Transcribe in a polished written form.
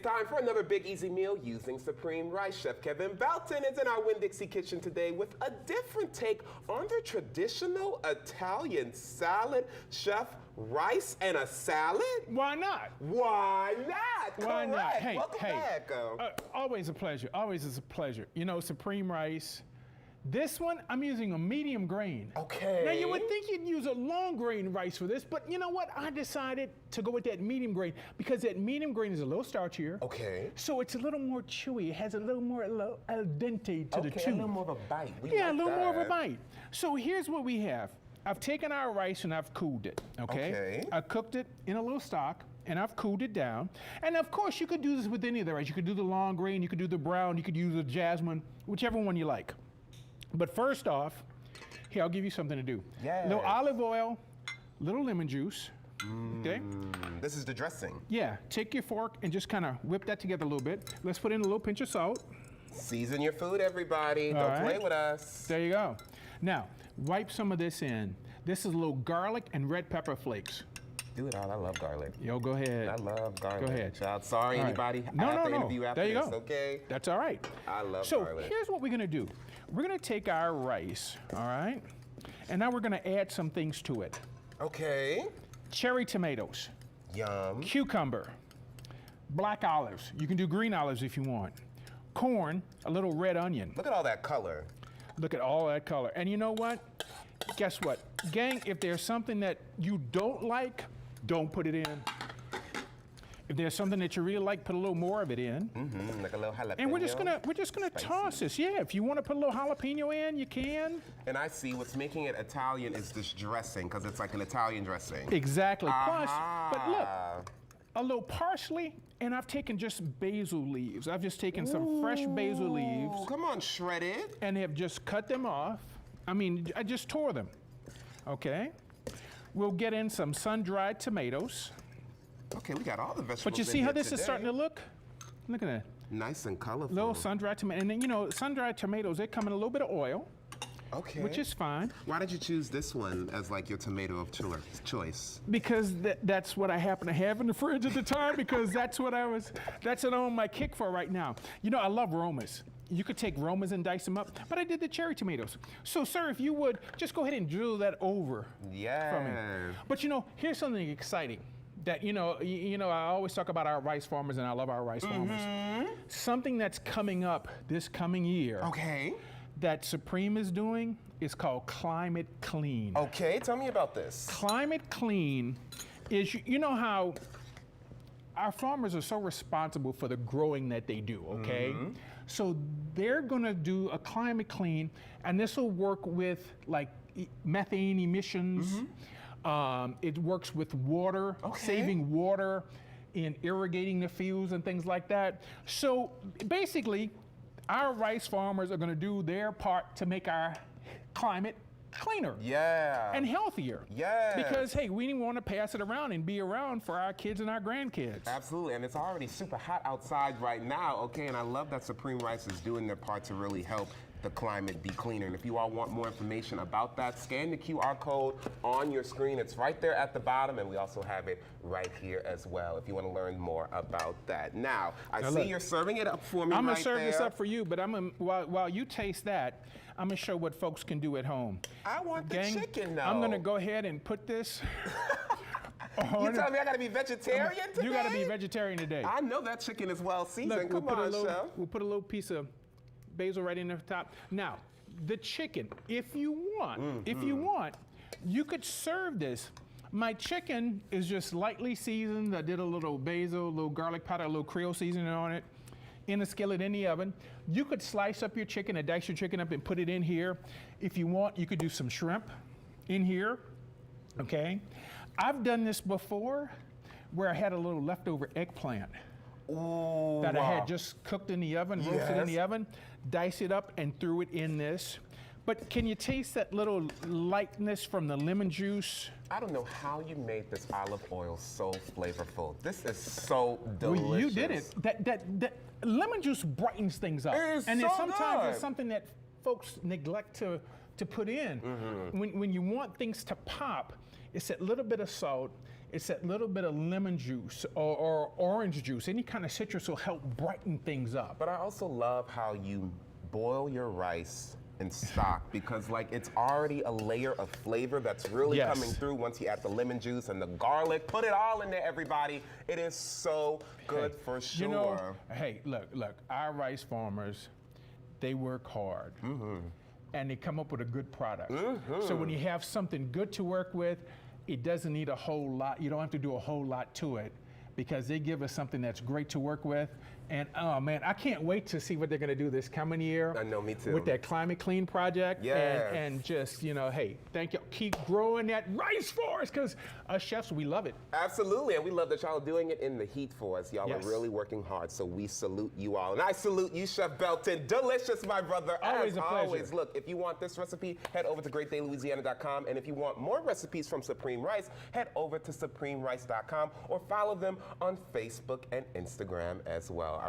It's time for another Big Easy meal using Supreme Rice. Chef Kevin Belton is in our Winn-Dixie kitchen today with a different take on the traditional Italian salad. Chef, rice and a salad? Why not? Why not? Why Correct. not? Hey, Welcome back. always a pleasure. Always is a pleasure. You know, Supreme Rice. This one, I'm using a medium grain. Okay. Now, you would think you'd use a long grain rice for this, but you know what? I decided to go with that medium grain because that medium grain is a little starchier. Okay. So it's a little more chewy. It has a little more al dente to the tooth. A little more of a bite. Yeah, a little more of a bite. So here's what we have. I've taken our rice and I've cooled it, okay? I cooked it in a little stock and I've cooled it down. And of course, you could do this with any of the rice. You could do the long grain, you could do the brown, you could use the jasmine, whichever one you like. But first off, here, I'll give you something to do. Yes. Little olive oil, little lemon juice, okay? This is the dressing. Yeah, take your fork and just kind of whip that together a little bit. Let's put in a little pinch of salt. Season your food, everybody. Don't play with us. There you go. Now, wipe some of this in. This is a little garlic and red pepper flakes. Do it all. I love garlic. Yo, go ahead. I love garlic. Go ahead. Child, sorry, All right. anybody. No, I have no, to interview after there you this, go. okay? That's all right. I love so garlic. here's what we're gonna do. We're gonna take our rice, all right? And now we're gonna add some things to it. Okay. Cherry tomatoes, Yum. cucumber, black olives. You can do green olives if you want. Corn, a little red onion. Look at all that color. Look at all that color. And you know what? Guess what? Gang, if there's something that you don't like, don't put it in. If there's something that you really like, put a little more of it in. Like a little jalapeno. And we're just gonna toss this. Yeah, if you want to put a little jalapeno in, you can. And I see what's making it Italian is this dressing, because it's like an Italian dressing. Exactly. Plus, but look, a little parsley, and I've taken just basil leaves. I've just taken some fresh basil leaves. Come on, shredded. And have just cut them off. I mean, I just tore them. Okay. We'll get in some sun-dried tomatoes. Okay, we got all the vegetables. But you see how this is starting to look? Look at that. Nice and colorful. Little sun-dried tomato. And then, you know, sun-dried tomatoes, they come in a little bit of oil. Okay. Which is fine. Why did you choose this one as like your tomato of choice? Because that's what I happen to have in the fridge at the time, because that's what I'm on my kick for right now. You know, I love Romas. You could take Romas and dice them up, but I did the cherry tomatoes. So, sir, if you would, just go ahead and drizzle that over for me. But you know, here's something exciting. That, you know, I always talk about our rice farmers, and I love our rice farmers. Something that's coming up this coming year. Okay. That Supreme is doing is called Climate Clean. Okay, tell me about this. Climate Clean is, you know how our farmers are so responsible for the growing that they do, okay? So they're gonna do a Climate Clean, and this will work with like methane emissions. It works with water, saving water in irrigating the fields and things like that. So basically, our rice farmers are gonna do their part to make our climate cleaner. And healthier. Because, hey, we want to pass it around and be around for our kids and our grandkids. Absolutely, and it's already super hot outside right now, okay? And I love that Supreme Rice is doing their part to really help the climate be cleaner. And if you all want more information about that, scan the QR code on your screen. It's right there at the bottom, and we also have it right here as well if you want to learn more about that. Now, I see you're serving it up for me. I'm gonna serve this up for you, but while you taste that, I'm gonna show what folks can do at home. I want the chicken now. I'm gonna go ahead and put this. You tell me I gotta be vegetarian today? You gotta be vegetarian today. I know that chicken is well seasoned. Look, Come on, chef. We'll put a little piece of basil right in the top. Now, the chicken, if you want, you could serve this. My chicken is just lightly seasoned. I did a little basil, a little garlic powder, a little Creole seasoning on it, in a skillet in the oven. You could slice up your chicken and dice your chicken up and put it in here. If you want, you could do some shrimp in here, okay? I've done this before where I had a little leftover eggplant. That I had just cooked in the oven, roasted in the oven, diced it up and threw it in this. But can you taste that little lightness from the lemon juice? I don't know how you made this olive oil so flavorful. This is so delicious. Well, you did it. That lemon juice brightens things up. It is and so sometimes good. it's something that folks neglect to put in. When you want things to pop, it's that little bit of salt, it's that little bit of lemon juice or orange juice. Any kind of citrus will help brighten things up. But I also love how you boil your rice in stock because like it's already a layer of flavor that's really Yes. coming through once you add the lemon juice and the garlic. Put it all in there, everybody. It is so good for sure. You know, hey, look, our rice farmers, they work hard. And they come up with a good product. So when you have something good to work with, it doesn't need a whole lot. You don't have to do a whole lot to it because they give us something that's great to work with. And oh man, I can't wait to see what they're gonna do this coming year. I know, me too. With that Climate Clean project. Yes. And just, you know, hey, thank you. Keep growing that rice for us because us chefs, we love it. Absolutely, and we love that y'all are doing it in the heat for us. Y'all Yes. are really working hard, so we salute you all. And I salute you, Chef Belton. Delicious, my brother. Always As a pleasure. always, look, if you want this recipe, head over to greatdaylouisiana.com. And if you want more recipes from Supreme Rice, head over to supremerice.com or follow them on Facebook and Instagram as well.